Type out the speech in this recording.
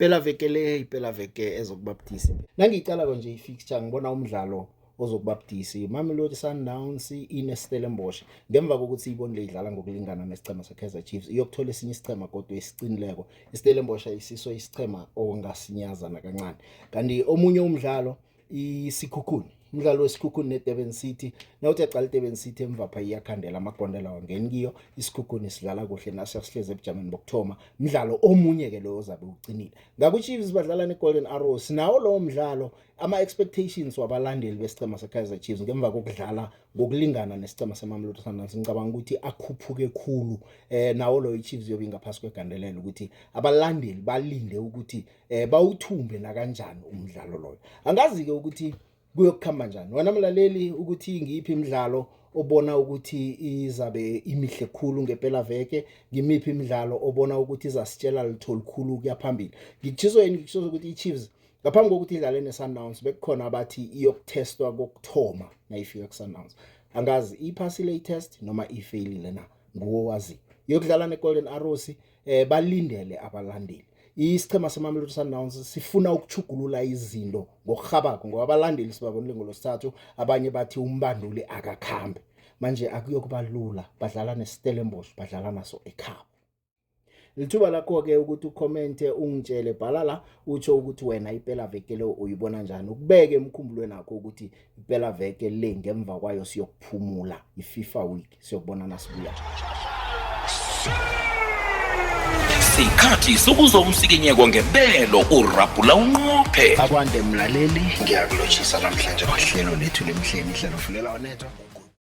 Phela veke le iphela veke ezokubaptisi. Nangicala nje ifixture ngibona umdlalo ozokubaptisi Mamelodi Sundowns ineStellenbosch ngemva kokuthi ibonile idlala ngokulingana nesicema seKaizer Chiefs iyokuthola esinye isicema kodwa esiqinileko. iStellenbosch ayisiso isicema ongasinyaza nakancane. Kanti omunye umdlalo isikhukhuni umdlalo wesikhukhuni neDurban City nawuthi yaqala iDurban City emva pha iyakhandela amagondela wangeni kiyo isikhukhuni sidlala kuhle naso sihleze ebujameni bokthoma umdlalo omunye ke lo ozabe uqinile ngakuChiefs badlala neGolden Arrows nawo lo mdlalo ama expectations wabalandeli besicema seKaizer Chiefs ngemva kokudlala ngokulingana nesicema seMamelodi Sundowns ngicabanga ukuthi akhuphuke khulu nawo lo iChiefs yobe ngaphasi kwegandelelo ukuthi abalandeli balinde ukuthi bawuthumbe na kanjani umdlalo loyo angazi ke ukuthi kuyokukhamba njani wena mlaleli ukuthi ngiphi imidlalo obona ukuthi izabe imihle khulu ngempela veke ngimiphi imidlalo obona ukuthi izasitshela litho likhulu kuyaphambili ngikuchizo ukuthi iChiefs ngaphambi kokuthi idlale neSundowns bekukhona abathi iyokutestwa kokthoma nayifika kuSundowns angazi iphasile itest noma ifailile na nguwo wazi yokudlala neGolden Arrows balindele abalandeli isicema seMamelodi Sundowns sifuna ukuchugulula izinto ngokurhabako ngoba abalandeli sibabonile ngolosithathu abanye bathi umbanduli akakhambe manje akuyokuba lula badlala neStellenbosch badlala naso ekhaya lithuba lakho ke ukuthi ucommente ungitshele bhala la utsho ukuthi wena iphela veke le uyibona njani ukubeke emkhumbulweni nakho ukuthi iphela veke le ngemva kwayo siyokuphumula iFIFA week siyobona nasibuya Sikhathi sokuzomsikinyeko ngebelo urabhula unqophe akwande mlaleli ngiyakulotshisa namhlanje kwahlelo lethu lemhleni ihlelo fulela onetwa